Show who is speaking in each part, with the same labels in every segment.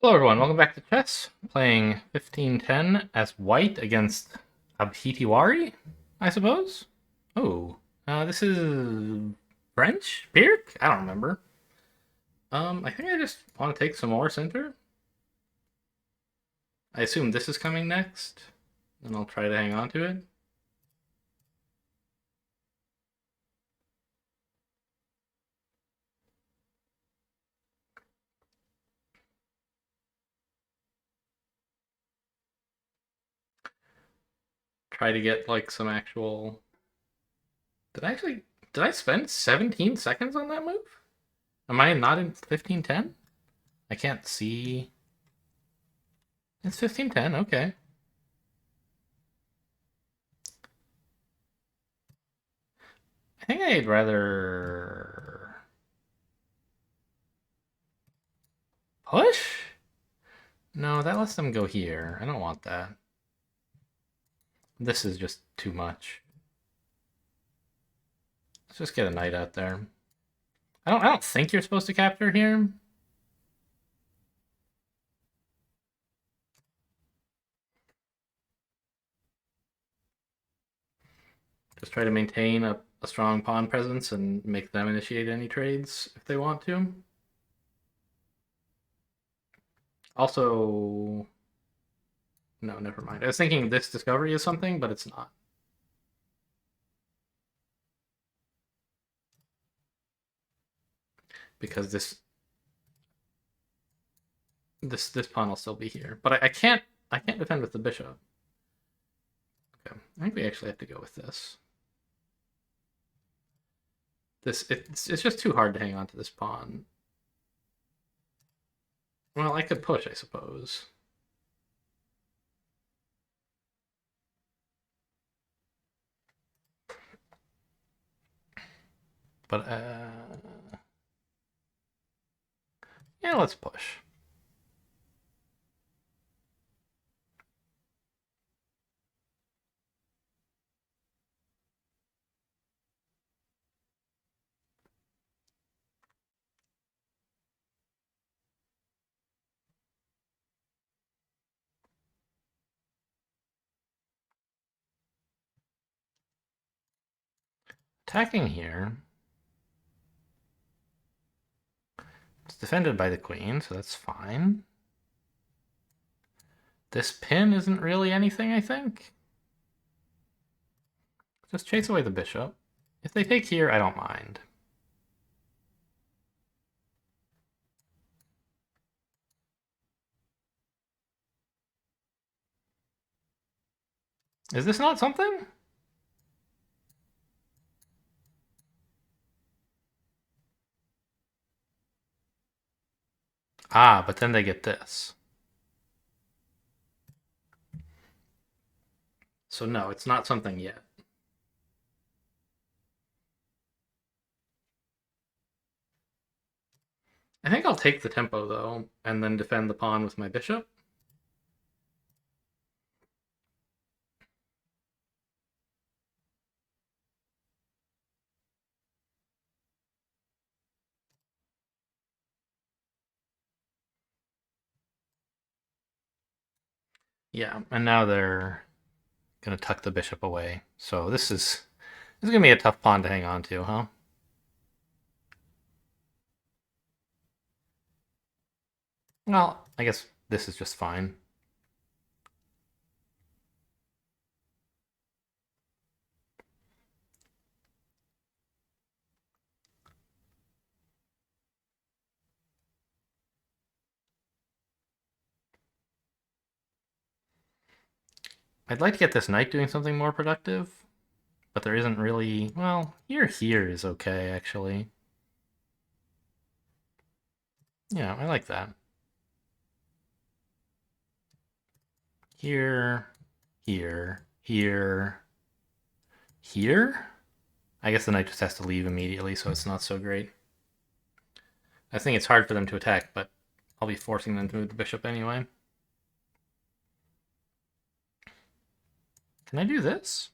Speaker 1: Hello everyone, welcome back to chess. Playing 1510 as white against Abhitiwari, I suppose? Oh, this is French? Pirk? I don't remember. I think I just want to take some more center. I assume this is coming next, and I'll try to hang on to it. Try to get like some actual... Did I actually... Did I spend 17 seconds on that move? Am I not in 1510? I can't see... It's 1510, okay. I think I'd rather push? No, that lets them go here. I don't want that. This is just too much. Let's just get a knight out there. I don't think you're supposed to capture here. Just try to maintain a strong pawn presence and make them initiate any trades if they want to. Also, no, never mind. I was thinking this discovery is something, but it's not. Because this pawn will still be here. But I can't defend with the bishop. Okay. I think we actually have to go with this. It's just too hard to hang on to this pawn. Well, I could push, I suppose. But, yeah, let's push. Attacking here. It's defended by the queen, so that's fine. This pin isn't really anything, I think. Just chase away the bishop. If they take here, I don't mind. Is this not something? Ah, but then they get this. So no, it's not something yet. I think I'll take the tempo, though, and then defend the pawn with my bishop. Yeah, and now they're going to tuck the bishop away. So this is going to be a tough pawn to hang on to, huh? Well, I guess this is just fine. I'd like to get this knight doing something more productive, but there isn't really... Well, here is okay, actually. Yeah, I like that. Here, here, here, here? I guess the knight just has to leave immediately, so it's not so great. I think it's hard for them to attack, but I'll be forcing them to move the bishop anyway. Can I do this?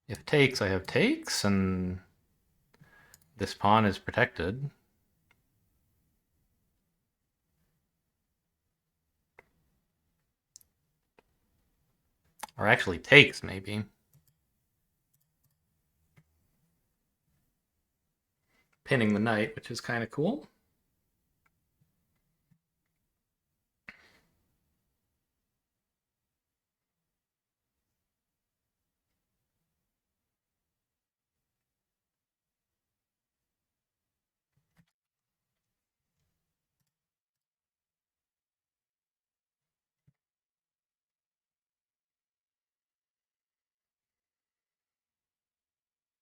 Speaker 1: If takes, I have takes, and This pawn is protected. Or actually takes, maybe. Pinning the knight, which is kind of cool.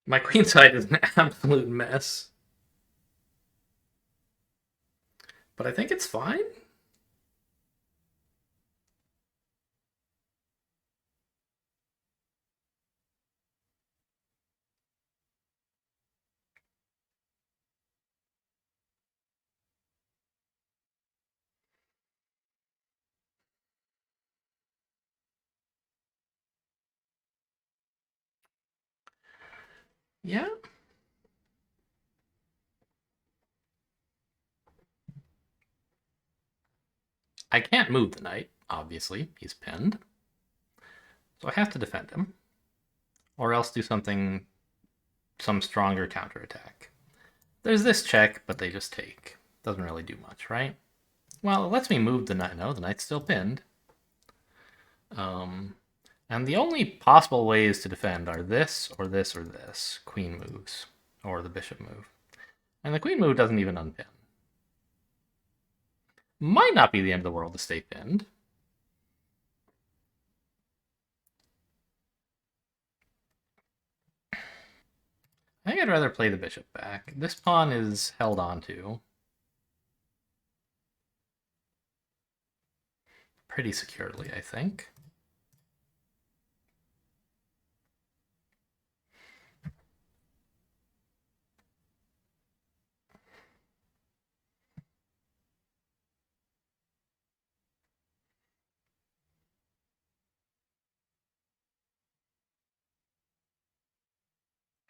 Speaker 1: My queenside is an absolute mess. But I think it's fine. Yeah. I can't move the knight, obviously. He's pinned. So I have to defend him. Or else do something, some stronger counterattack. There's this check, but they just take. Doesn't really do much, right? Well, it lets me move the knight. No, the knight's still pinned. And the only possible ways to defend are this, or this, or this. Queen moves. Or the bishop move. And the queen move doesn't even unpin. Might not be the end of the world to stay pinned. I think I'd rather play the bishop back. This pawn is held onto pretty securely, I think.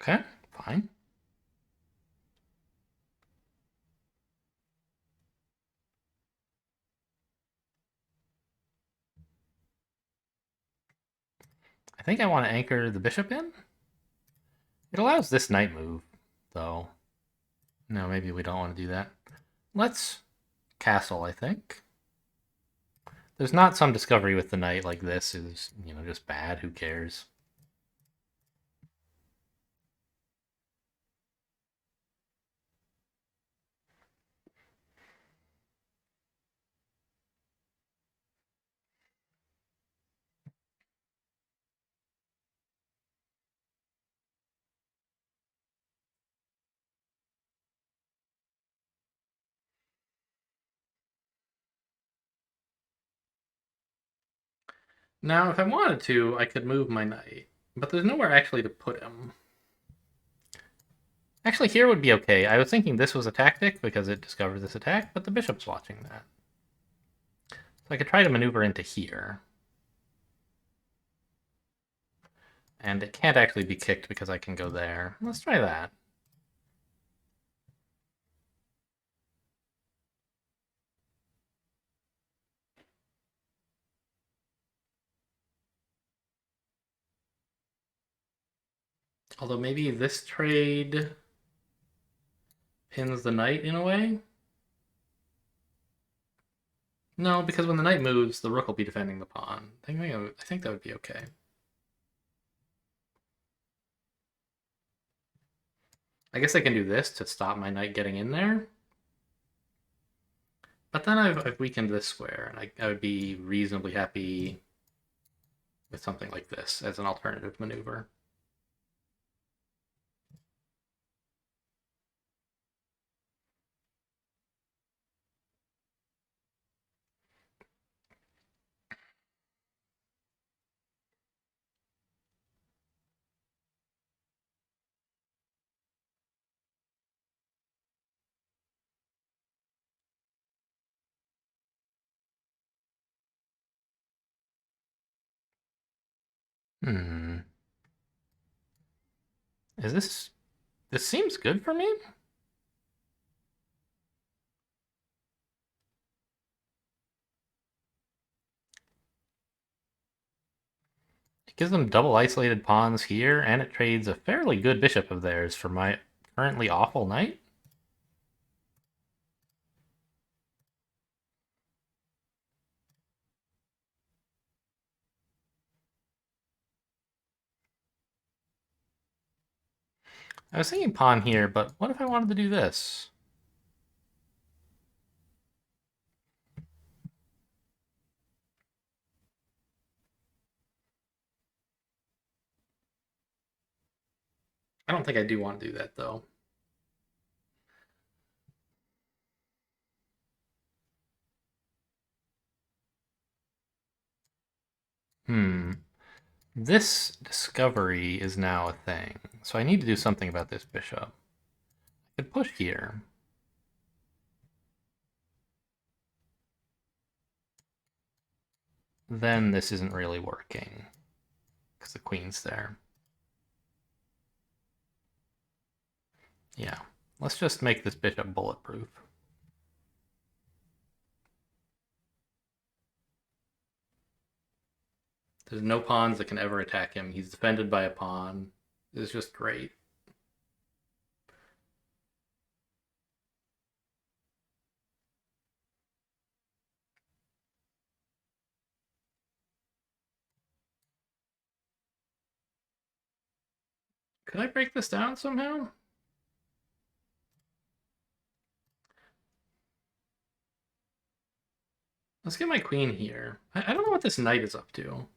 Speaker 1: Okay, fine. I think I want to anchor the bishop in. It allows this knight move, though. No, maybe we don't want to do that. Let's castle, I think. There's not some discovery with the knight like this is, just bad. Who cares? Now, if I wanted to, I could move my knight, but there's nowhere actually to put him. Actually, here would be okay. I was thinking this was a tactic because it discovers this attack, but the bishop's watching that. So I could try to maneuver into here. And it can't actually be kicked because I can go there. Let's try that. Although maybe this trade pins the knight in a way? No, because when the knight moves, the rook will be defending the pawn. I think that would be okay. I guess I can do this to stop my knight getting in there. But then I've weakened this square, and I would be reasonably happy with something like this as an alternative maneuver. Hmm. Is this... This seems good for me? Gives them double isolated pawns here, and it trades a fairly good bishop of theirs for my currently awful knight. I was thinking pawn here, but what if I wanted to do this? I don't think I do want to do that, though. This discovery is now a thing, so I need to do something about this bishop. I could push here. Then this isn't really working, because the queen's there. Yeah, let's just make this bishop bulletproof. There's no pawns that can ever attack him. He's defended by a pawn. This is just great. Could I break this down somehow? Let's get my queen here. I don't know what this knight is up to.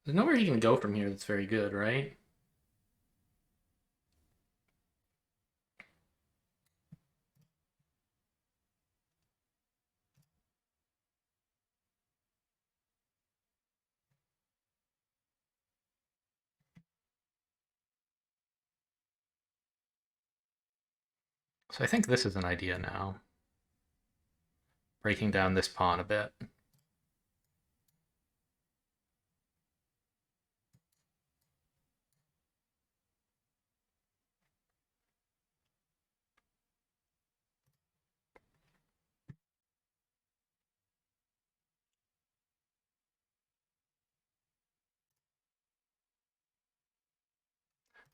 Speaker 1: There's nowhere he can go from here that's very good, right? So I think this is an idea now. Breaking down this pawn a bit.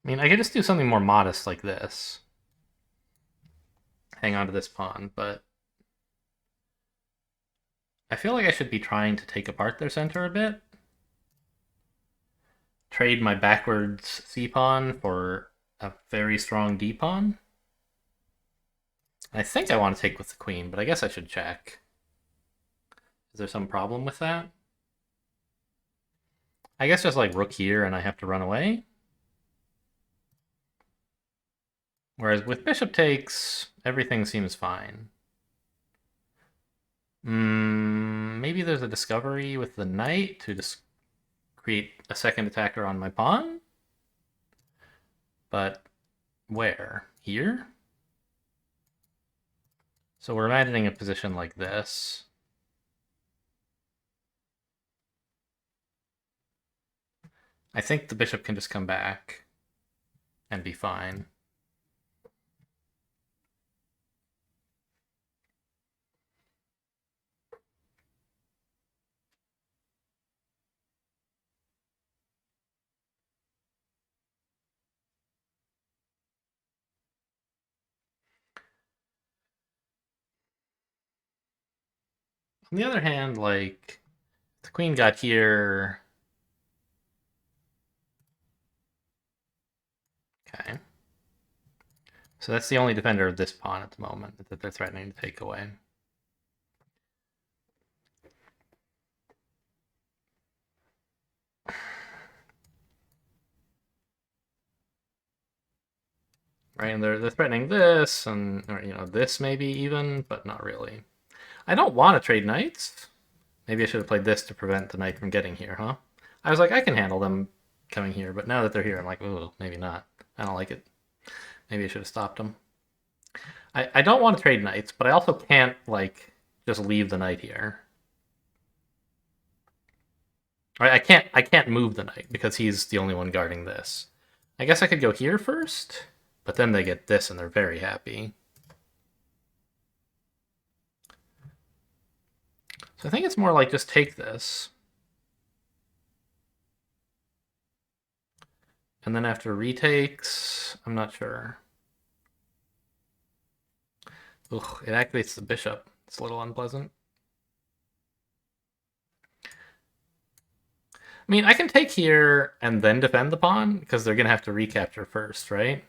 Speaker 1: I mean, I could just do something more modest like this. Hang on to this pawn, but I feel like I should be trying to take apart their center a bit. Trade my backwards C pawn for a very strong D pawn. I think I want to take with the queen, but I guess I should check. Is there some problem with that? I guess just like rook here and I have to run away. Whereas with bishop takes, everything seems fine. Maybe there's a discovery with the knight to just create a second attacker on my pawn? But where? Here? So we're imagining a position like this. I think the bishop can just come back and be fine. On the other hand, like, the queen got here. Okay. So that's the only defender of this pawn at the moment that they're threatening to take away. Right, and they're threatening this, and or, this maybe even, but not really. I don't want to trade knights. Maybe I should have played this to prevent the knight from getting here, huh? I was like, I can handle them coming here, but now that they're here, I'm like, ooh, maybe not. I don't like it. Maybe I should have stopped them. I don't want to trade knights, but I also can't, like, just leave the knight here. Right, I can't move the knight because he's the only one guarding this. I guess I could go here first, but then they get this and they're very happy. So I think it's more like just take this. And then after retakes, I'm not sure. Ugh, it activates the bishop. It's a little unpleasant. I mean, I can take here and then defend the pawn, because they're going to have to recapture first, right?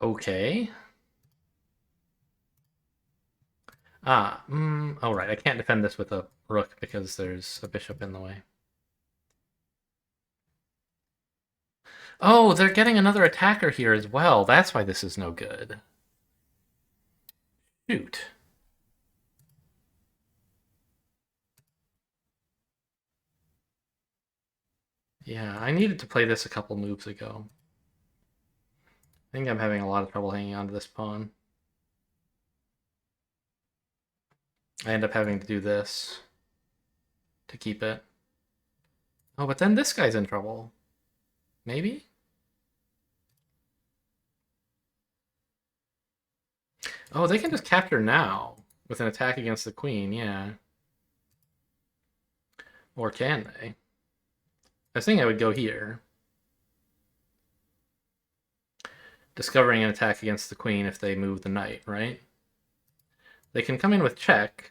Speaker 1: Okay. Oh right, I can't defend this with a rook because there's a bishop in the way. Oh, they're getting another attacker here as well. That's why this is no good. Shoot. Yeah, I needed to play this a couple moves ago. I think I'm having a lot of trouble hanging on to this pawn. I end up having to do this to keep it. Oh, but then this guy's in trouble. Maybe? Oh, they can just capture now with an attack against the queen, yeah. Or can they? I was thinking I would go here. Discovering an attack against the queen if they move the knight, right? They can come in with check.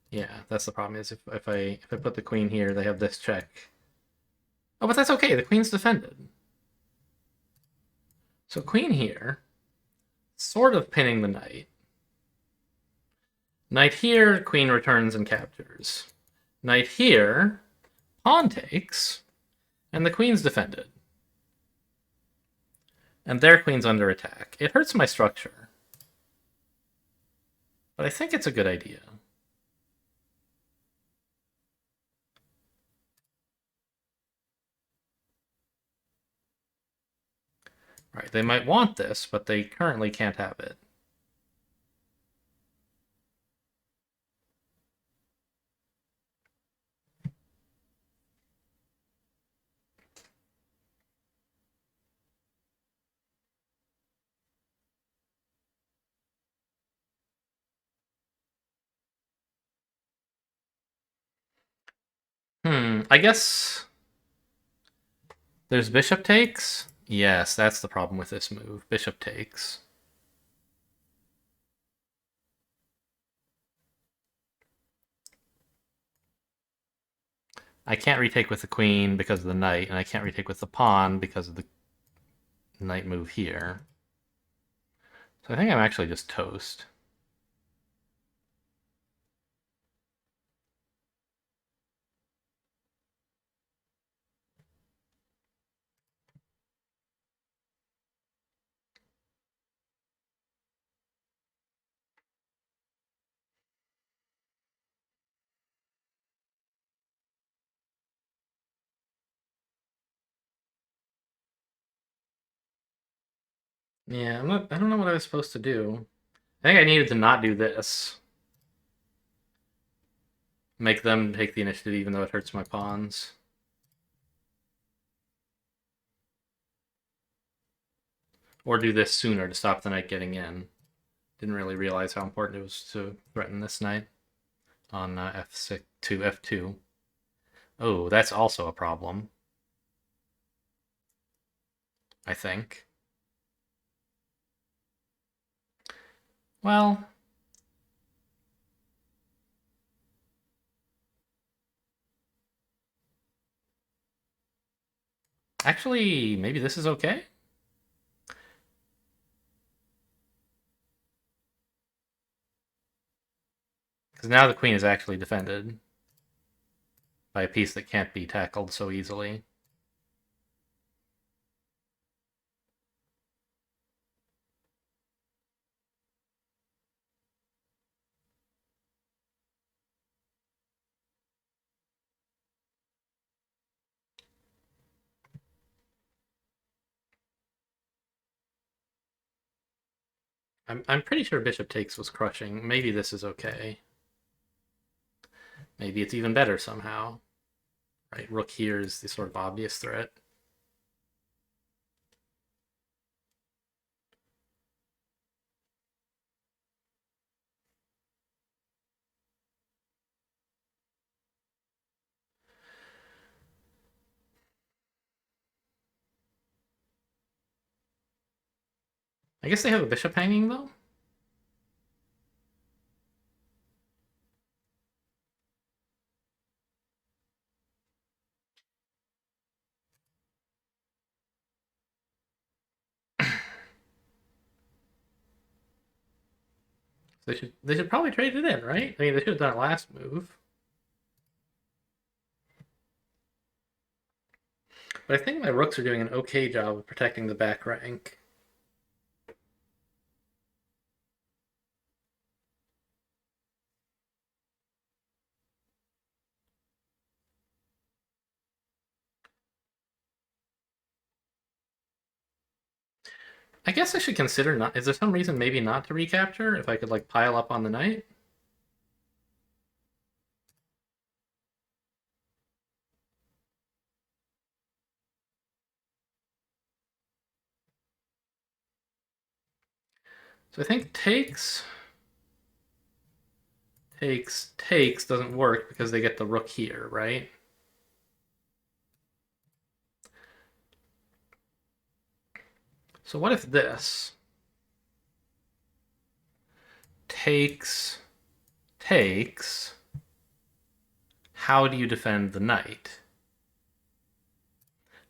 Speaker 1: Yeah, that's the problem, is if I put the queen here, they have this check. Oh, but that's okay, the queen's defended. So queen here, sort of pinning the knight. Knight here, queen returns and captures. Knight here, pawn takes, and the queen's defended. And their queen's under attack. It hurts my structure. But I think it's a good idea. Right, they might want this, but they currently can't have it. I guess there's bishop takes? Yes, that's the problem with this move. Bishop takes. I can't retake with the queen because of the knight, and I can't retake with the pawn because of the knight move here. So I think I'm actually just toast. Yeah, I don't know what I was supposed to do. I think I needed to not do this. Make them take the initiative even though it hurts my pawns. Or do this sooner to stop the knight getting in. Didn't really realize how important it was to threaten this knight on f6 to f2. Oh, that's also a problem. I think. Well, actually, maybe this is okay? Because now the queen is actually defended by a piece that can't be tackled so easily. I'm pretty sure bishop takes was crushing. Maybe this is okay. Maybe it's even better somehow. Right, rook here is the sort of obvious threat. I guess they have a bishop hanging, though. They should probably trade it in, right? I mean, they should have done it last move. But I think my rooks are doing an okay job of protecting the back rank. I guess I should consider not. Is there some reason maybe not to recapture if I could like pile up on the knight? So I think takes doesn't work because they get the rook here, right? So what if this takes takes? How do you defend the knight?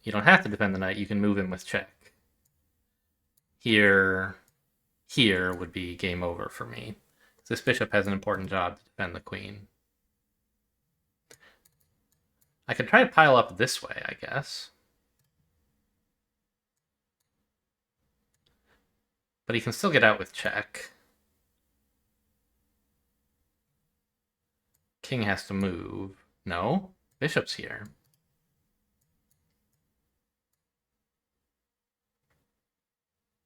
Speaker 1: You don't have to defend the knight. You can move him with check. Here would be game over for me. This bishop has an important job to defend the queen. I could try to pile up this way, I guess. But he can still get out with check. King has to move. No, bishop's here.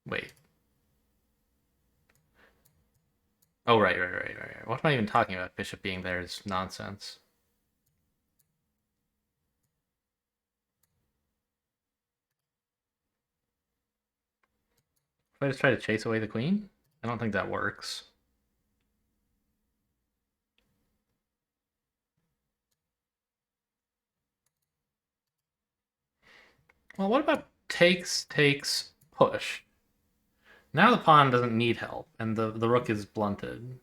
Speaker 1: Wait. Oh, right. What am I even talking about? Bishop being there is nonsense. If I just try to chase away the queen? I don't think that works. Well, what about takes, push? Now the pawn doesn't need help, and the rook is blunted.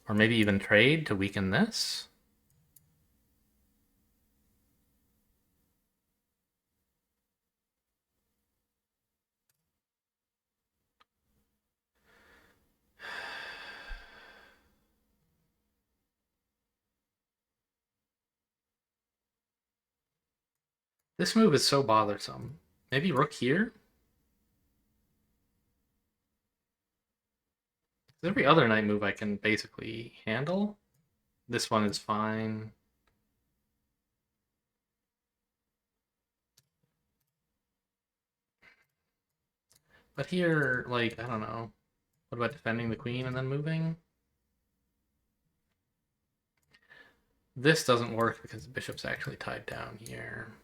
Speaker 1: Or maybe even trade to weaken this? This move is so bothersome. Maybe rook here? Every other knight move I can basically handle. This one is fine. But here, like, I don't know. What about defending the queen and then moving? This doesn't work because the bishop's actually tied down here.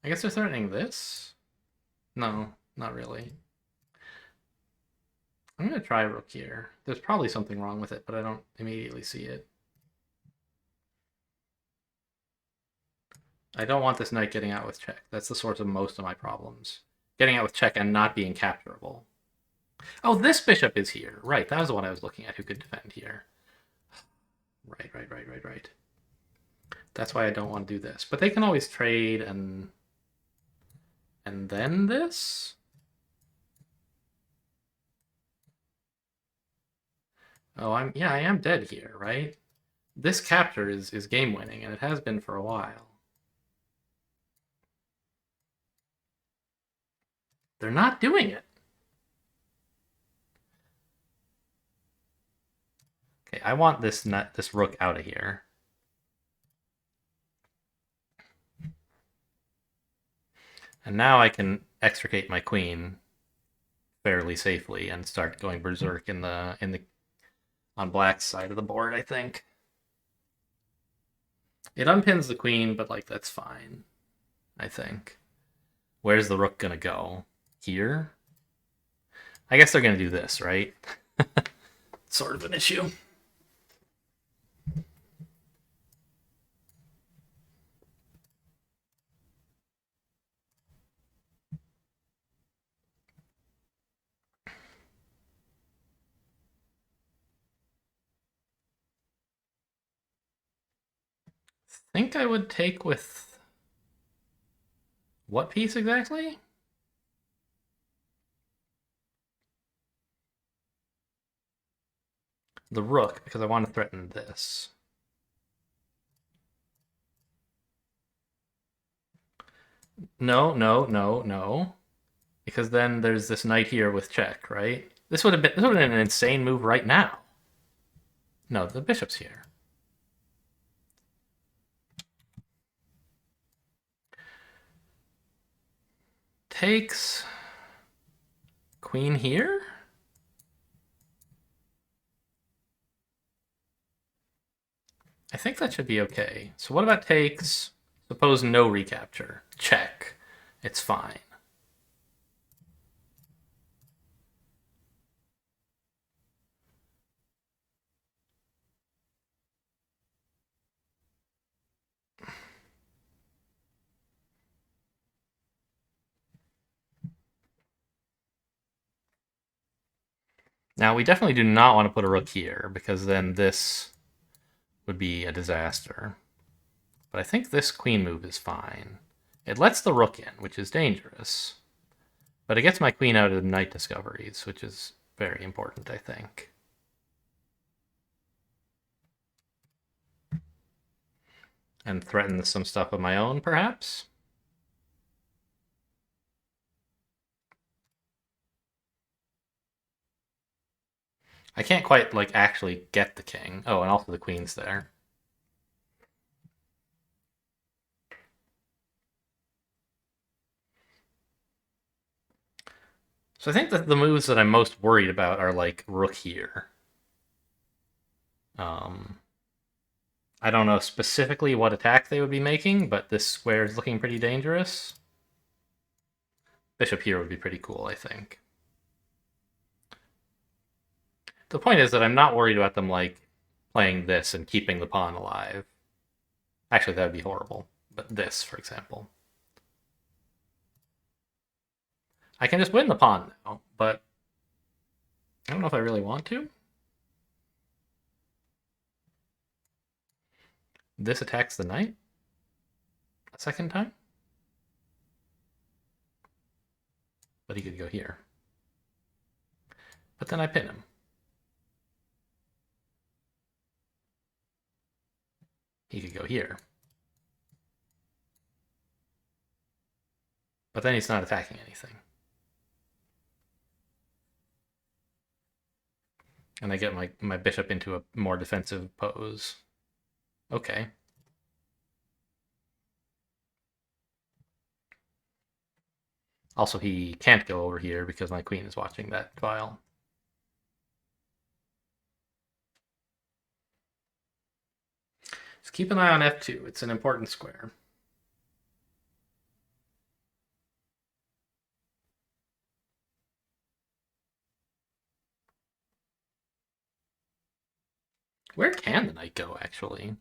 Speaker 1: I guess they're threatening this? No, not really. I'm going to try rook here. There's probably something wrong with it, but I don't immediately see it. I don't want this knight getting out with check. That's the source of most of my problems. Getting out with check and not being capturable. Oh, this bishop is here. Right, that was the one I was looking at who could defend here. Right. That's why I don't want to do this. But they can always trade and then this? Oh, I am dead here, right? This capture is game winning, and it has been for a while. They're not doing it. Okay, I want this rook out of here. And now I can extricate my queen fairly safely and start going berserk in the on black's side of the board, I think. It unpins the queen, but like that's fine, I think. Where's the rook gonna go? Here? I guess they're gonna do this, right? Sort of an issue. Think I would take with what piece exactly? The rook, because I want to threaten this. No, no, no, no. Because then there's this knight here with check, right? This would have been an insane move right now. No, the bishop's here. Takes queen here? I think that should be okay. So what about takes, suppose no recapture? Check. It's fine. Now, we definitely do not want to put a rook here, because then this would be a disaster. But I think this queen move is fine. It lets the rook in, which is dangerous. But it gets my queen out of knight discoveries, which is very important, I think. And threatens some stuff of my own, perhaps? I can't quite, like, actually get the king. Oh, and also the queen's there. So I think that the moves that I'm most worried about are, like, rook here. I don't know specifically what attack they would be making, but this square is looking pretty dangerous. Bishop here would be pretty cool, I think. The point is that I'm not worried about them, like, playing this and keeping the pawn alive. Actually, that would be horrible. But this, for example. I can just win the pawn now, but I don't know if I really want to. This attacks the knight a second time. But he could go here. But then I pin him. He could go here. But then he's not attacking anything. And I get my bishop into a more defensive pose. Okay. Also, he can't go over here because my queen is watching that file. Just keep an eye on f2. It's an important square. Where can the knight go, actually?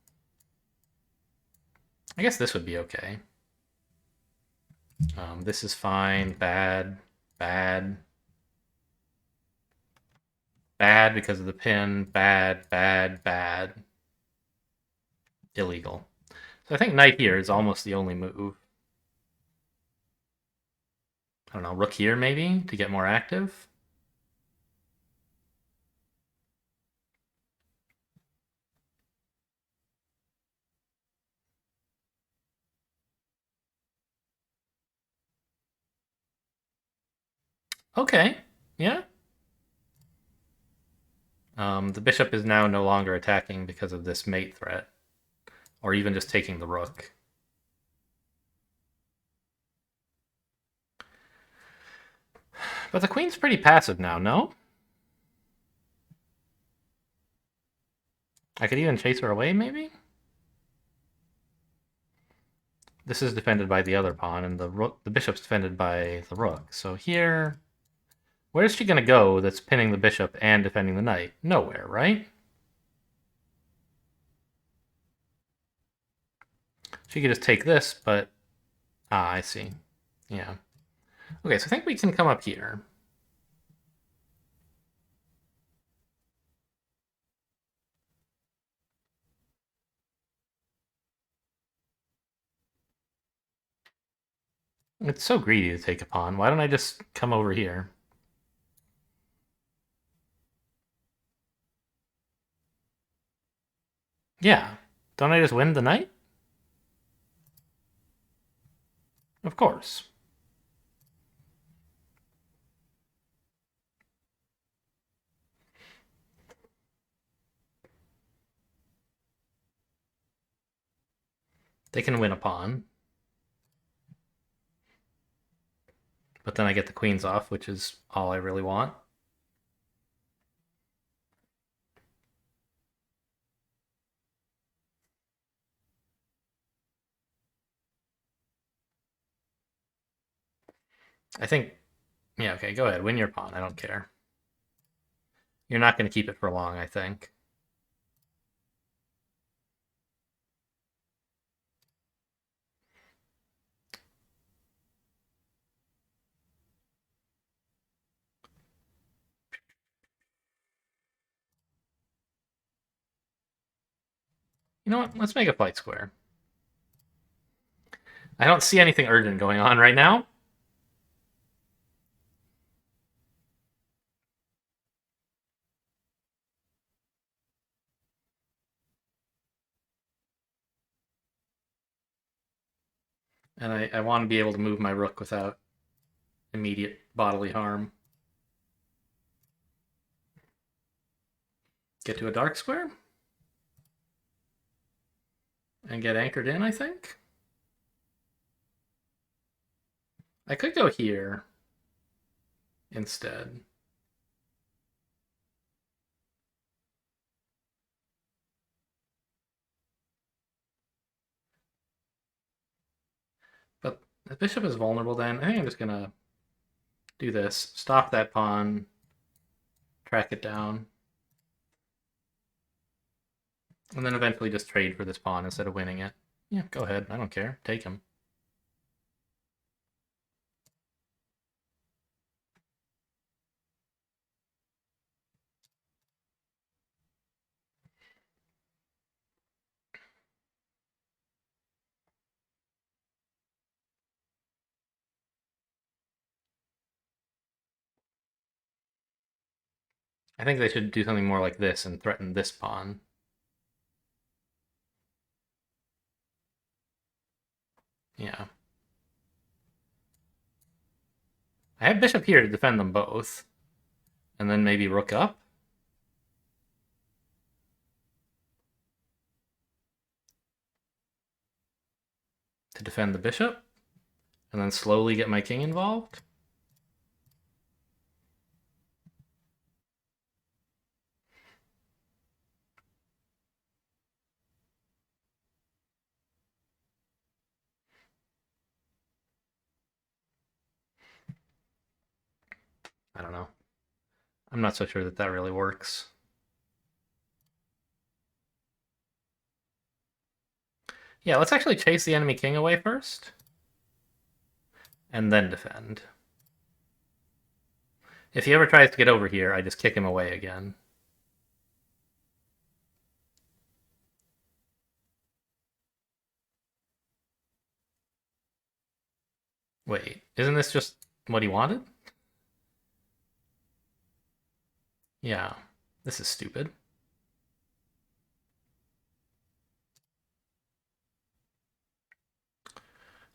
Speaker 1: I guess this would be okay. This is fine. Bad. Bad. Bad because of the pin. Bad, bad, bad. Illegal. So I think knight here is almost the only move. I don't know, rook here maybe to get more active? Okay, yeah. The bishop is now no longer attacking because of this mate threat, or even just taking the rook. But the queen's pretty passive now, no? I could even chase her away, maybe? This is defended by the other pawn, and the bishop's defended by the rook. So here, where's she going to go that's pinning the bishop and defending the knight? Nowhere, right? She could just take this, but... Ah, I see. Yeah. Okay, so I think we can come up here. It's so greedy to take a pawn. Why don't I just come over here? Yeah. Don't I just win the knight? Of course. They can win a pawn. But then I get the queens off, which is all I really want. I think... Yeah, okay, go ahead. Win your pawn. I don't care. You're not going to keep it for long, I think. You know what? Let's make a flight square. I don't see anything urgent going on right now. And I want to be able to move my rook without immediate bodily harm. Get to a dark square. And get anchored in, I think. I could go here instead. But the bishop is vulnerable then. I think I'm just going to do this. Stop that pawn. Track it down. And then eventually just trade for this pawn instead of winning it. Yeah, go ahead. I don't care. Take him. I think they should do something more like this and threaten this pawn. Yeah. I have bishop here to defend them both. And then maybe rook up. To defend the bishop. And then slowly get my king involved. I don't know. I'm not so sure that that really works. Yeah, let's actually chase the enemy king away first. And then defend. If he ever tries to get over here, I just kick him away again. Wait, isn't this just what he wanted? Yeah, this is stupid.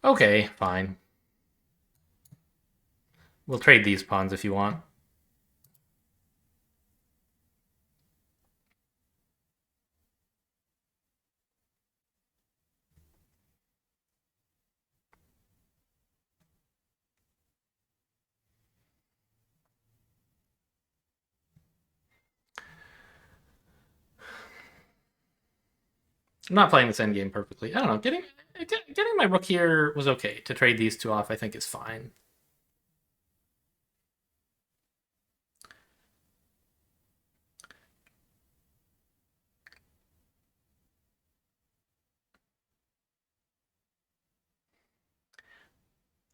Speaker 1: Okay, fine. We'll trade these pawns if you want. I'm not playing this endgame perfectly. I don't know. Getting my rook here was okay. To trade these two off, I think is fine.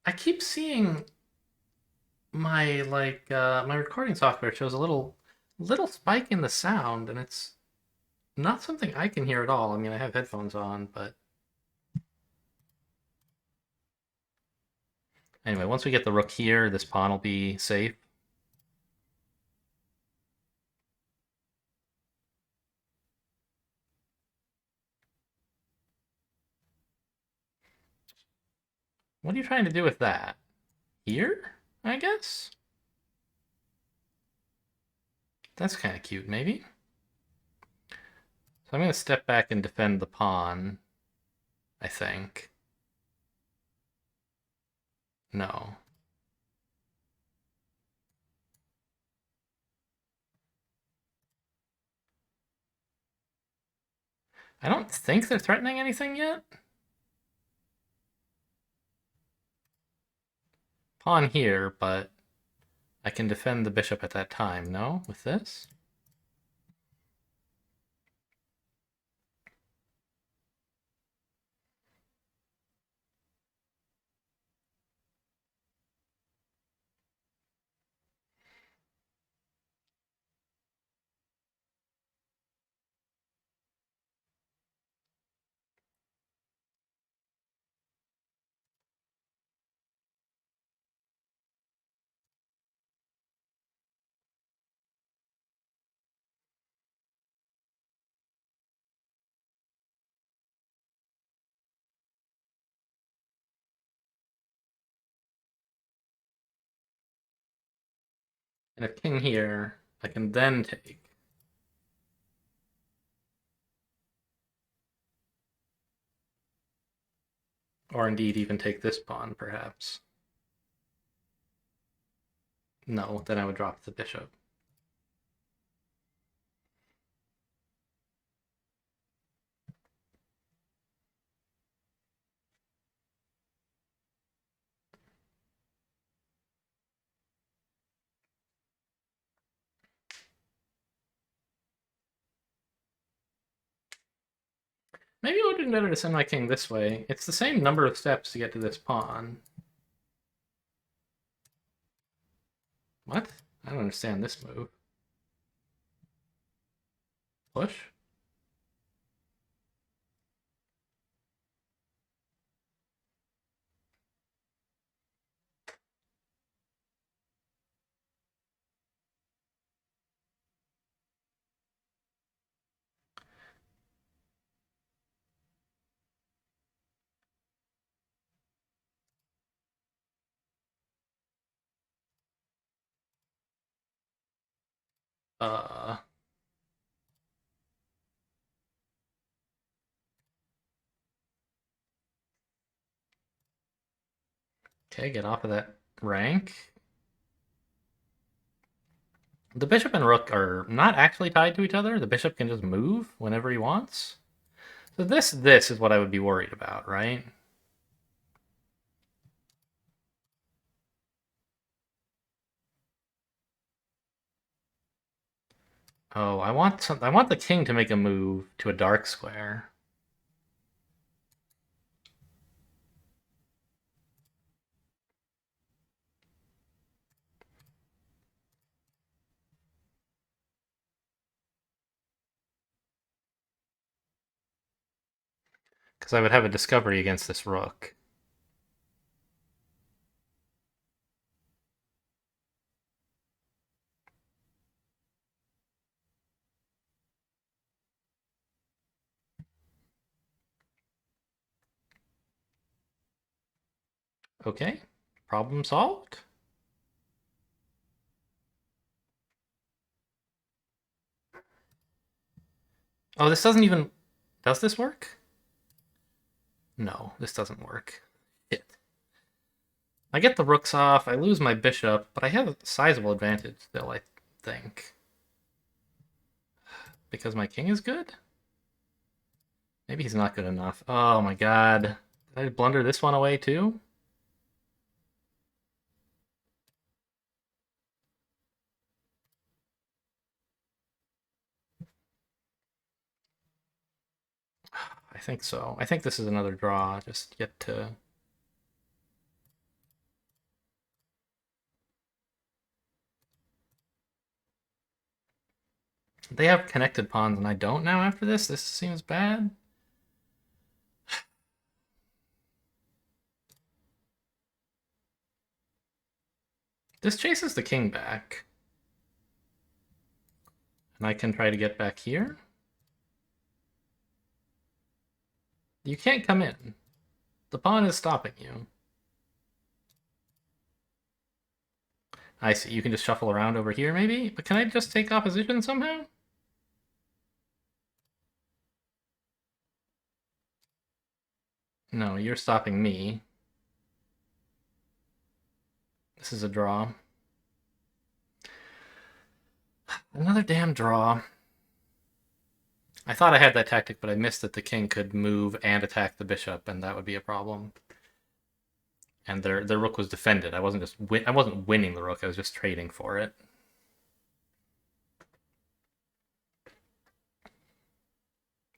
Speaker 1: I keep seeing my my recording software shows a little spike in the sound, and it's not something I can hear at all. I mean, I have headphones on, but anyway, once we get the rook here, this pawn will be safe. What are you trying to do with that? Here, I guess? That's kind of cute, maybe. So I'm going to step back and defend the pawn, I think. No. I don't think they're threatening anything yet. Pawn here, but I can defend the bishop at that time, no? With this? And a king here, I can then take. Or indeed even take this pawn, perhaps. No, then I would drop the bishop. Maybe it would have been better to send my king this way. It's the same number of steps to get to this pawn. What? I don't understand this move. Push? Uh... Okay, get off of that rank. The bishop and rook are not actually tied to each other. The bishop can just move whenever he wants. So this is what I would be worried about, right? Oh, I want the king to make a move to a dark square. Because I would have a discovery against this rook. Okay, problem solved. Oh, this doesn't even... Does this work? No, this doesn't work. Shit. I get the rooks off, I lose my bishop, but I have a sizable advantage still, I think. Because my king is good? Maybe he's not good enough. Oh my god. Did I blunder this one away too? I think so. I think this is another draw. Just get to... They have connected pawns and I don't now after this? This seems bad. This chases the king back. And I can try to get back here. You can't come in. The pawn is stopping you. I see. You can just shuffle around over here, maybe? But can I just take opposition somehow? No, you're stopping me. This is a draw. Another damn draw. I thought I had that tactic, but I missed that the king could move and attack the bishop, and that would be a problem. And their rook was defended. I wasn't winning the rook. I was just trading for it.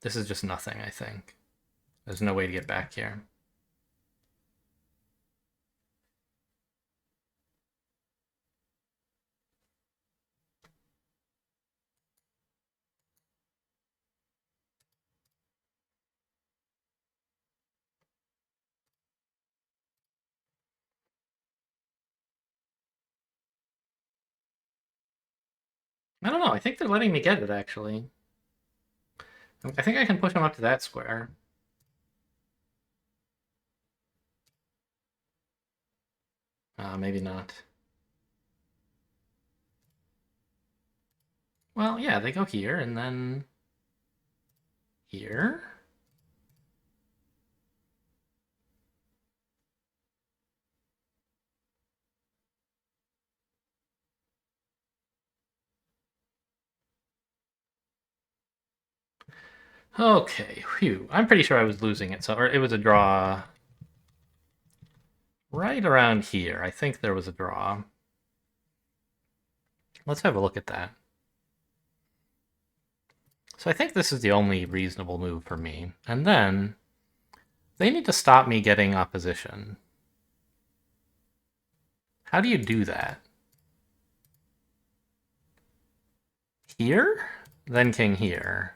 Speaker 1: This is just nothing, I think. There's no way to get back here. I don't know. I think they're letting me get it, actually. I think I can push him up to that square. Maybe not. Well, yeah, they go here, and then... here? Okay, whew. I'm pretty sure I was losing it, or it was a draw right around here. I think there was a draw. Let's have a look at that. So I think this is the only reasonable move for me. And then they need to stop me getting opposition. How do you do that? Here? Then king here.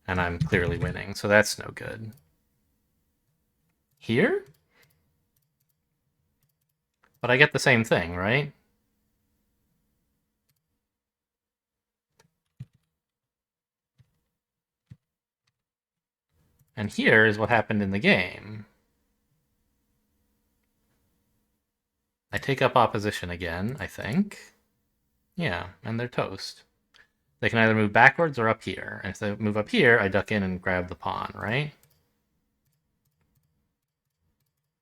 Speaker 1: And I'm clearly winning, so that's no good. Here? But I get the same thing, right? And here is what happened in the game. I take up opposition again, I think. Yeah, and they're toast. They can either move backwards or up here. And if they move up here, I duck in and grab the pawn, right?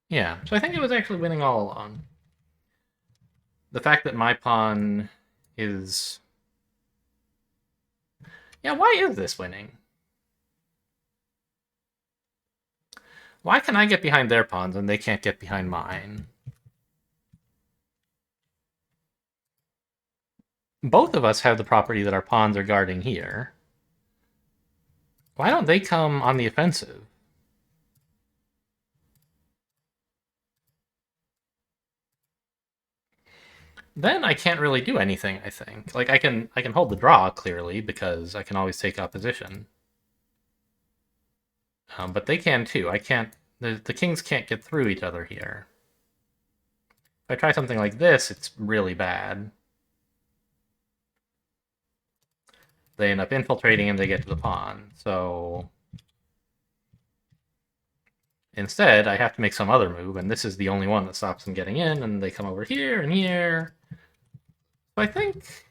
Speaker 1: Yeah, so I think it was actually winning all along. The fact that my pawn is... Yeah, why is this winning? Why can I get behind their pawns and they can't get behind mine? Both of us have the property that our pawns are guarding here. Why don't they come on the offensive? Then I can't really do anything, I think. Like, I can hold the draw, clearly, because I can always take opposition. But they can, too. I can't... The kings can't get through each other here. If I try something like this, it's really bad. They end up infiltrating and they get to the pawn. So instead, I have to make some other move, and this is the only one that stops them getting in, and they come over here and here. So I think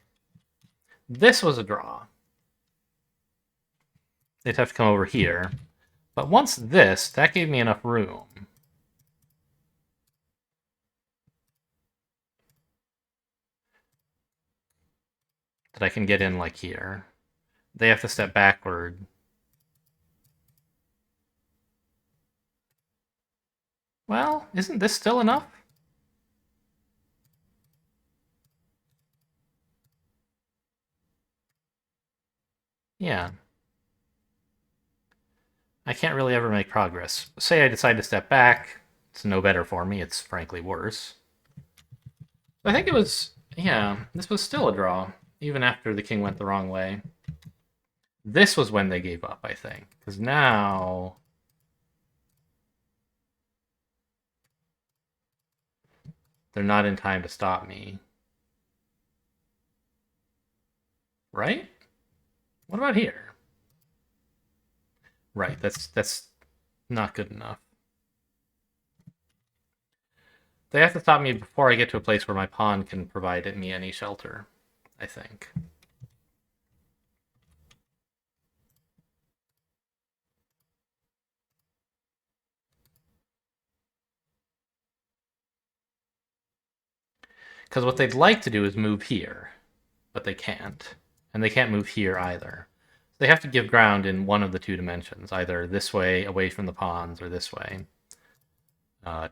Speaker 1: this was a draw. They'd have to come over here. But once this, that gave me enough room. That I can get in like here. They have to step backward. Well, isn't this still enough? Yeah. I can't really ever make progress. Say I decide to step back, it's no better for me, it's frankly worse. I think it was, yeah, this was still a draw, even after the king went the wrong way. This was when they gave up, I think, because now they're not in time to stop me. Right? What about here? Right, that's not good enough. They have to stop me before I get to a place where my pawn can provide me any shelter, I think. Because what they'd like to do is move here, but they can't. And they can't move here either. They have to give ground in one of the two dimensions, either this way, away from the pawns, or this way,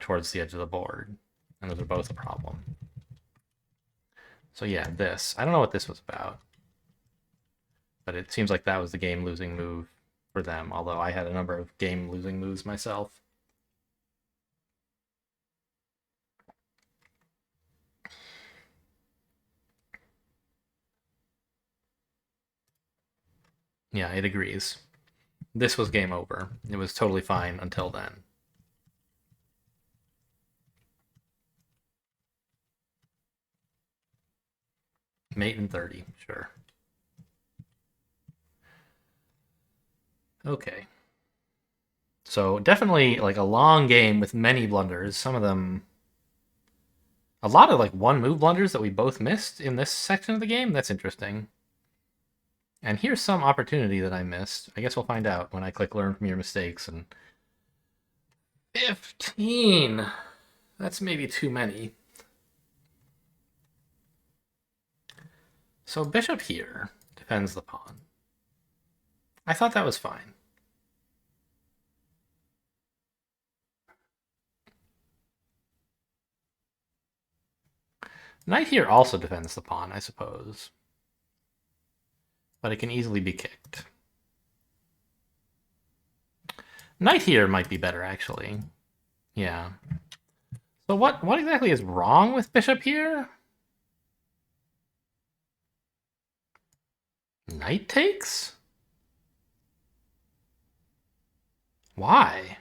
Speaker 1: towards the edge of the board. And those are both a problem. So yeah, this. I don't know what this was about. But it seems like that was the game-losing move for them, although I had a number of game-losing moves myself. Yeah, it agrees. This was game over. It was totally fine until then. Mate and 30, sure. Okay. So definitely like a long game with many blunders. Some of them, a lot of like one move blunders that we both missed in this section of the game. That's interesting. And here's some opportunity that I missed. I guess we'll find out when I click learn from your mistakes. And 15. That's maybe too many. So bishop here defends the pawn. I thought that was fine. Knight here also defends the pawn, I suppose. But it can easily be kicked. Knight here might be better, actually. Yeah. So what exactly is wrong with bishop here? Knight takes? Why?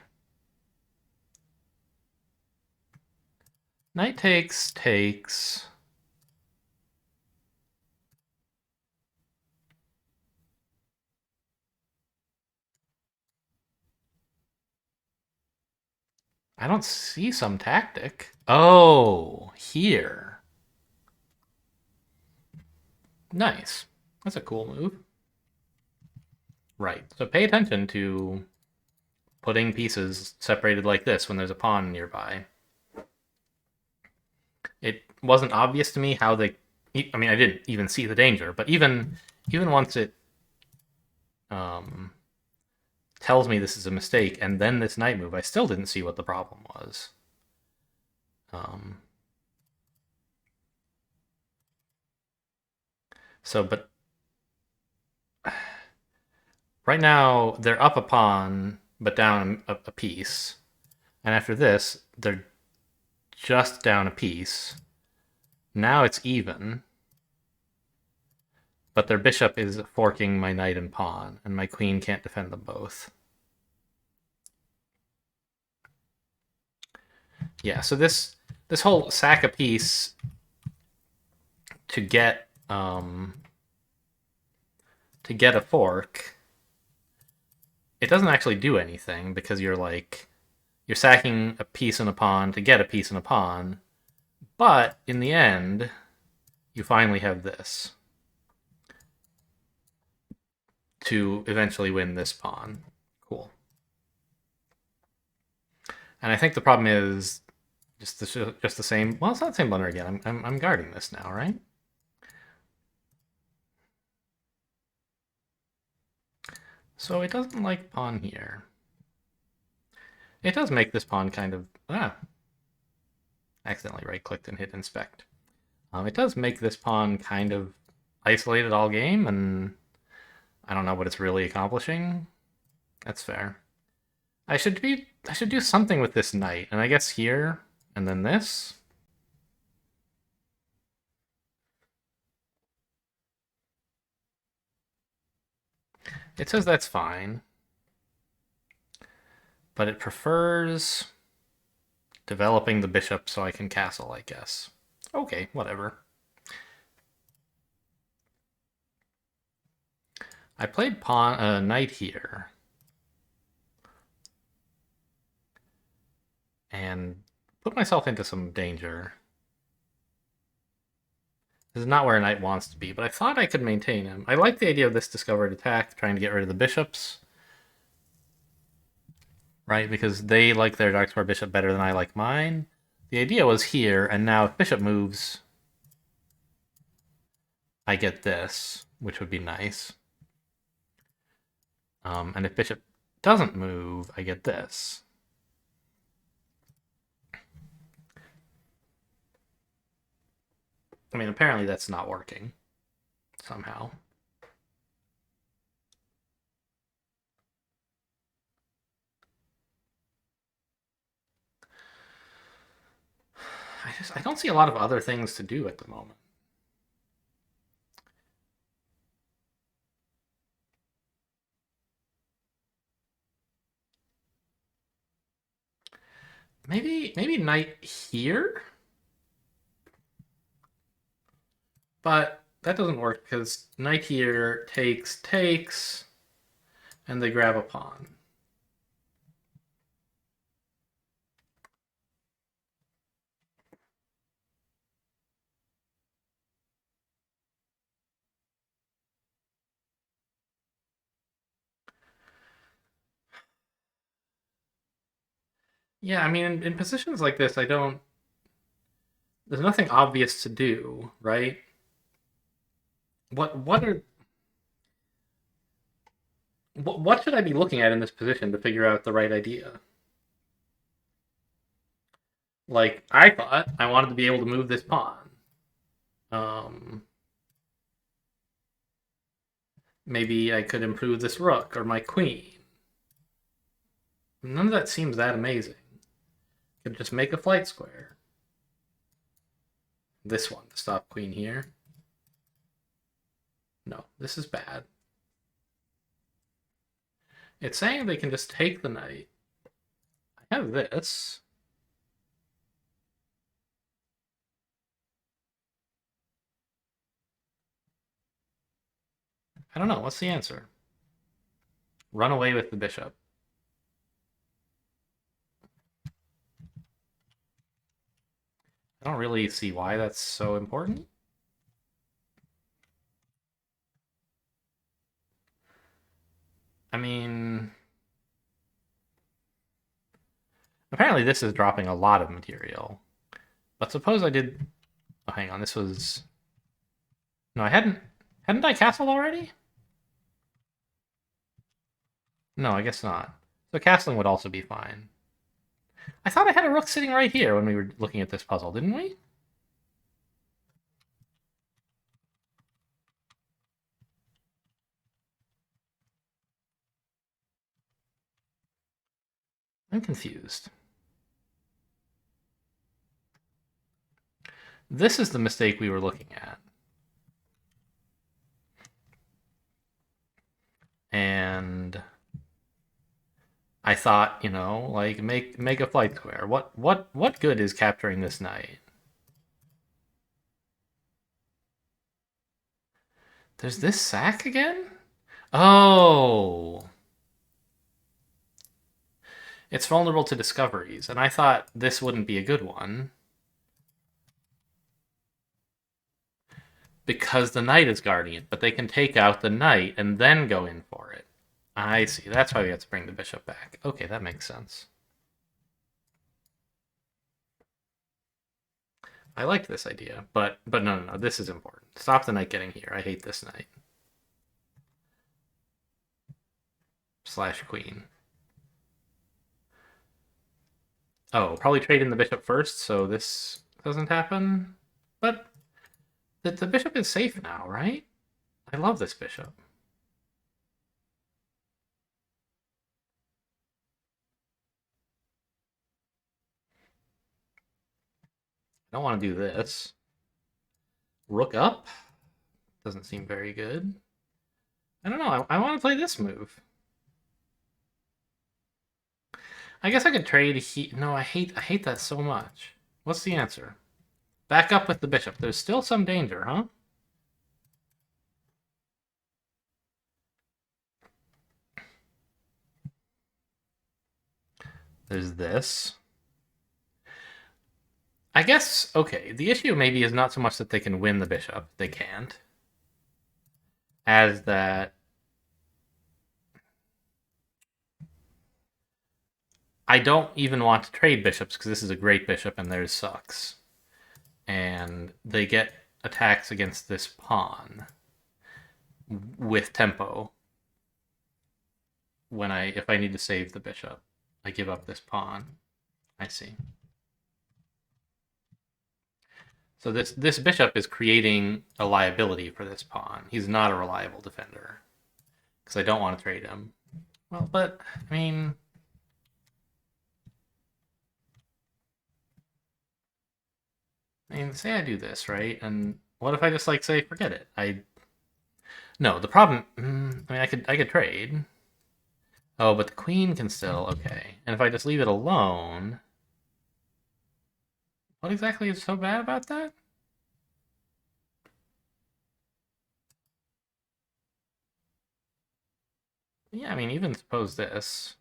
Speaker 1: Knight takes. I don't see some tactic. Oh, here. Nice. That's a cool move. Right. So pay attention to putting pieces separated like this when there's a pawn nearby. It wasn't obvious to me how they. I mean, I didn't even see the danger, but even once it tells me this is a mistake, and then this knight move, I still didn't see what the problem was. So, but right now they're up a pawn, but down a piece, and after this they're just down a piece. Now it's even, but their bishop is forking my knight and pawn, and my queen can't defend them both. Yeah, so this whole sack a piece to get a fork, it doesn't actually do anything because you're sacking a piece and a pawn to get a piece and a pawn, but in the end, you finally have this to eventually win this pawn. Cool. And I think the problem is just the same. Well, it's not the same blunder again. I'm guarding this now, right? So it doesn't like pawn here. It does make this pawn kind of... accidentally right-clicked and hit inspect. It does make this pawn kind of isolated all game, and I don't know what it's really accomplishing. That's fair. I should do something with this knight, and I guess here, and then this. It says that's fine, but it prefers developing the bishop so I can castle, I guess. Okay, whatever. I played pawn knight here, and put myself into some danger. This is not where a knight wants to be, but I thought I could maintain him. I like the idea of this discovered attack, trying to get rid of the bishops. Right, because they like their dark square bishop better than I like mine. The idea was here, and now if bishop moves, I get this, which would be nice. And if bishop doesn't move, I get this. I mean, apparently that's not working somehow. I don't see a lot of other things to do at the moment. Maybe knight here? But that doesn't work because knight here takes, and they grab a pawn. Yeah, I mean, in positions like this, there's nothing obvious to do, right? What should I be looking at in this position to figure out the right idea? Like, I thought I wanted to be able to move this pawn. Maybe I could improve this rook or my queen. None of that seems that amazing. Could just make a flight square. This one to stop queen here. No, this is bad. It's saying they can just take the knight. I have this. I don't know. What's the answer? Run away with the bishop. I don't really see why that's so important. I mean, apparently this is dropping a lot of material. But suppose I did... Oh, hang on. This was... No, I hadn't... Hadn't I castled already? No, I guess not. So castling would also be fine. I thought I had a rook sitting right here when we were looking at this puzzle, didn't we? I'm confused. This is the mistake we were looking at. And I thought, you know, like make a flight square. What good is capturing this knight? There's this sack again? Oh. It's vulnerable to discoveries, and I thought this wouldn't be a good one. Because the knight is guarding it, but they can take out the knight and then go in for it. I see. That's why we have to bring the bishop back. Okay, that makes sense. I like this idea, but no. This is important. Stop the knight getting here. I hate this knight. Slash queen. Oh, probably trade in the bishop first, so this doesn't happen. But the bishop is safe now, right? I love this bishop. I don't want to do this. Rook up? Doesn't seem very good. I don't know. I want to play this move. I guess I could trade. No, I hate that so much. What's the answer? Back up with the bishop. There's still some danger, huh? There's this. I guess, okay, the issue maybe is not so much that they can win the bishop. They can't. As that I don't even want to trade bishops because this is a great bishop and theirs sucks. And they get attacks against this pawn with tempo. If I need to save the bishop, I give up this pawn. I see. So this bishop is creating a liability for this pawn. He's not a reliable defender because I don't want to trade him. Well, but I mean, say I do this, right? And what if I just like say forget it? No, the problem. I mean, I could trade. Oh, but the queen can still okay. And if I just leave it alone, what exactly is so bad about that? Yeah, I mean, even suppose this.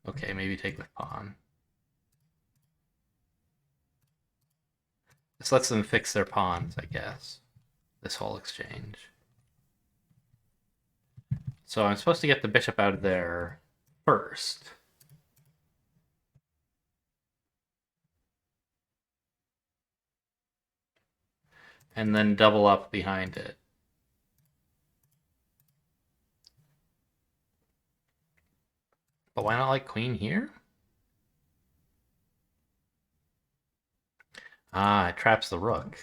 Speaker 1: Okay, maybe take with pawn. This lets them fix their pawns, I guess. This whole exchange. So I'm supposed to get the bishop out of there first. And then double up behind it. But why not like queen here? Ah, it traps the rook.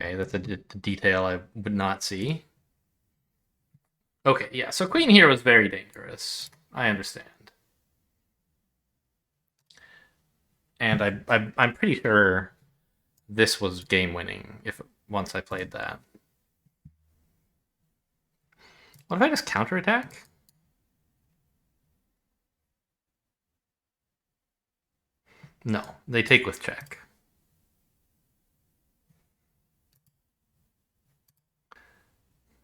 Speaker 1: Okay, that's a detail I would not see. Okay, yeah, so queen here was very dangerous. I understand. And I'm pretty sure this was game winning if once I played that. What if I just counterattack? No, they take with check.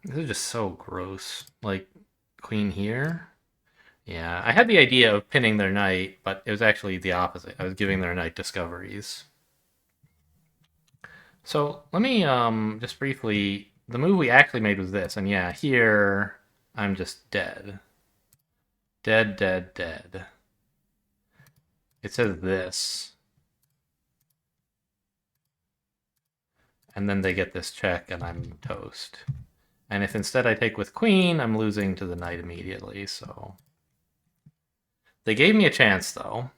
Speaker 1: This is just so gross. Like, queen here? Yeah, I had the idea of pinning their knight, but it was actually the opposite. I was giving their knight discoveries. So let me just briefly. The move we actually made was this, and yeah, here I'm just dead. Dead, dead, dead. It says this. And then they get this check, and I'm toast. And if instead I take with queen, I'm losing to the knight immediately, so. They gave me a chance, though.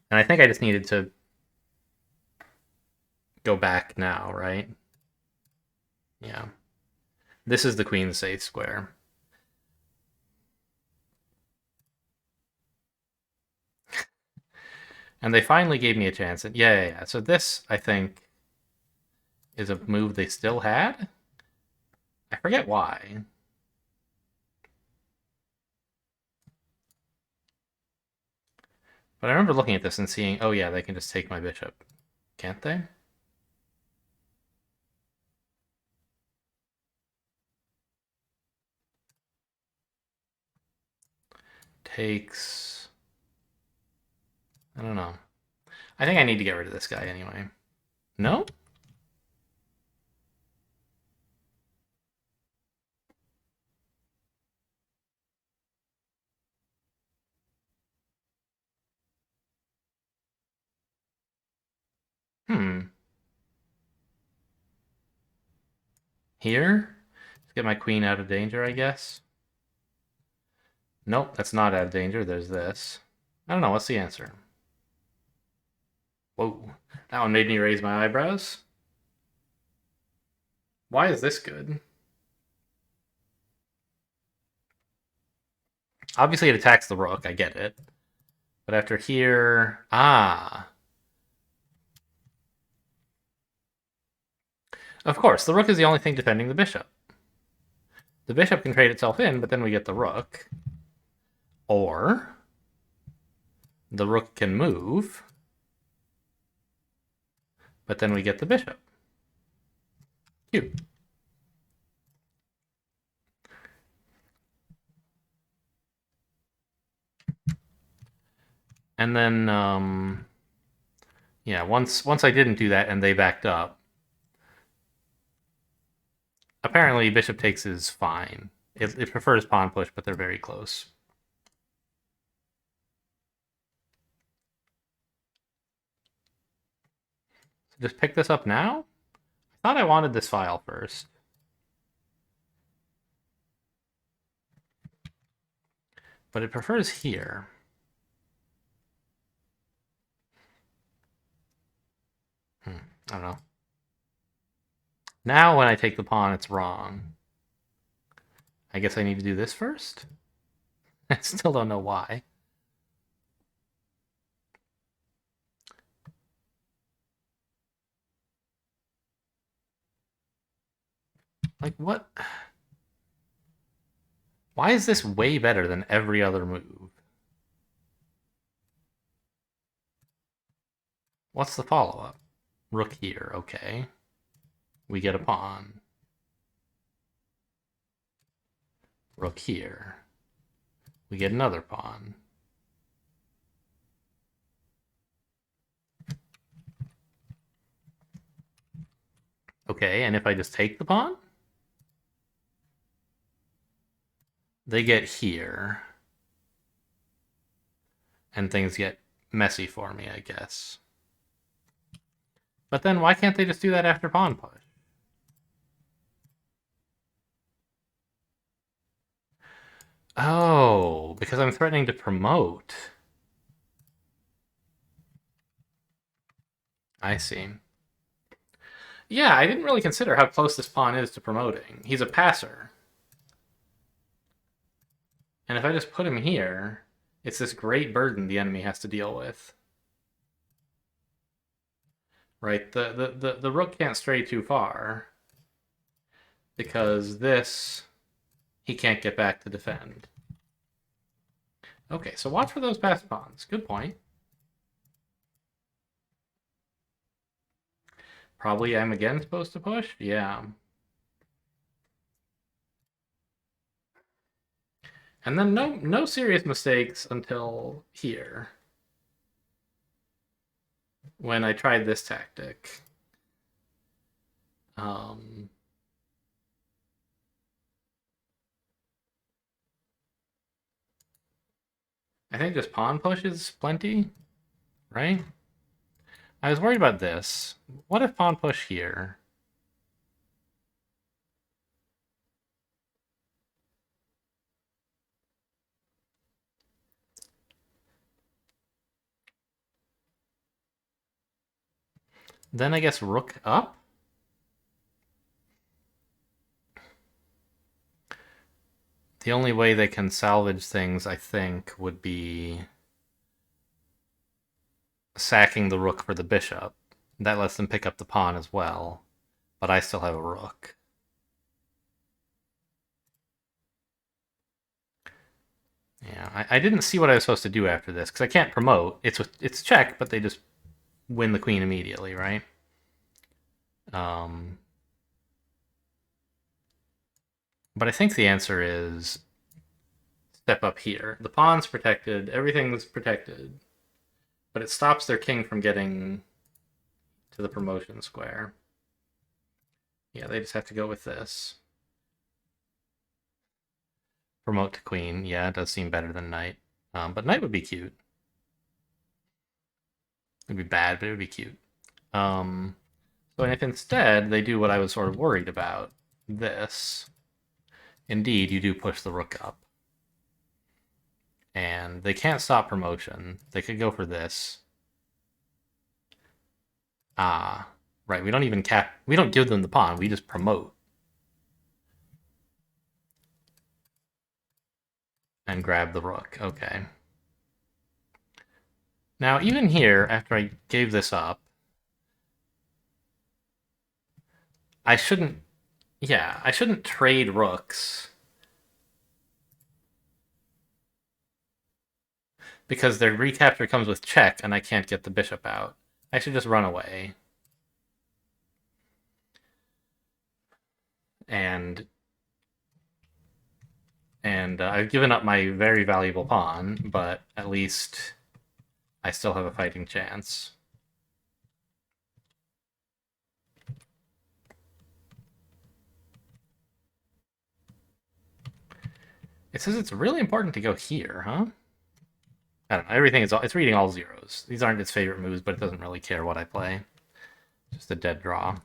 Speaker 1: And I think I just needed to go back now, right? Yeah. This is the queen's safe square. And they finally gave me a chance. And yeah. So this, I think, is a move they still had. I forget why. But I remember looking at this and seeing, oh yeah, they can just take my bishop. Can't they? Takes... I don't know. I think I need to get rid of this guy anyway. No? Hmm. Here? Let's get my queen out of danger, I guess. Nope, that's not out of danger. There's this. I don't know. What's the answer? Whoa. That one made me raise my eyebrows. Why is this good? Obviously, it attacks the rook. I get it. But after here... Ah. Of course, the rook is the only thing defending the bishop. The bishop can trade itself in, but then we get the rook. Or the rook can move, but then we get the bishop. Cute. And then, yeah, once I didn't do that and they backed up, apparently bishop takes is fine. It prefers pawn push, but they're very close. So just pick this up now? I thought I wanted this file first. But it prefers here. I don't know. Now when I take the pawn, it's wrong. I guess I need to do this first? I still don't know why. Like, what? Why is this way better than every other move? What's the follow-up? Rook here, okay. We get a pawn. Rook here. We get another pawn. Okay, and if I just take the pawn? They get here. And things get messy for me, I guess. But then why can't they just do that after pawn push? Oh, because I'm threatening to promote. I see. Yeah, I didn't really consider how close this pawn is to promoting. He's a passer. And if I just put him here, it's this great burden the enemy has to deal with. Right? The rook can't stray too far. Because this, he can't get back to defend. Okay, so watch for those passed pawns. Good point. Probably I'm again supposed to push? Yeah. And then no serious mistakes until here. When I tried this tactic. I think just pawn push is plenty, right? I was worried about this. What if pawn push here? Then I guess rook up? The only way they can salvage things, I think, would be sacking the rook for the bishop. That lets them pick up the pawn as well. But I still have a rook. Yeah, I didn't see what I was supposed to do after this, because I can't promote. It's check, but they just win the queen immediately, right? But I think the answer is step up here. The pawn's protected, everything's protected, but it stops their king from getting to the promotion square. Yeah, they just have to go with this. Promote to queen. Yeah, it does seem better than knight. But knight would be cute. It'd be bad, but it would be cute. So if instead they do what I was sort of worried about, this, indeed, you do push the rook up. And they can't stop promotion. They could go for this. Ah, right. We don't even we don't give them the pawn. We just promote. And grab the rook. Okay. Now, even here, after I gave this up, I shouldn't... Yeah, I shouldn't trade rooks. Because their recapture comes with check, and I can't get the bishop out. I should just run away. And I've given up my very valuable pawn, but at least I still have a fighting chance. It says it's really important to go here, huh? I don't know. Everything is... It's reading all zeros. These aren't its favorite moves, but it doesn't really care what I play. Just a dead draw.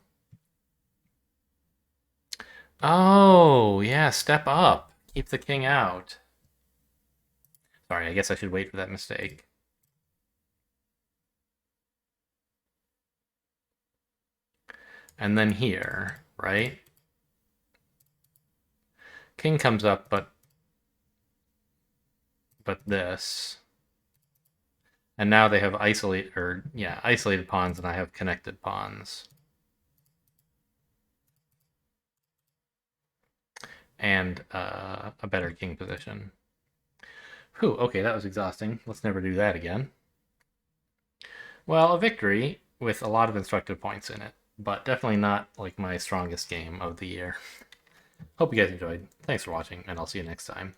Speaker 1: Oh, yeah, step up. Keep the king out. Sorry, I guess I should wait for that mistake. And then here, right? King comes up, but this. And now they have isolated pawns, and I have connected pawns. And a better king position. Whew, okay, that was exhausting. Let's never do that again. Well, a victory with a lot of instructive points in it, but definitely not like my strongest game of the year. Hope you guys enjoyed. Thanks for watching, and I'll see you next time.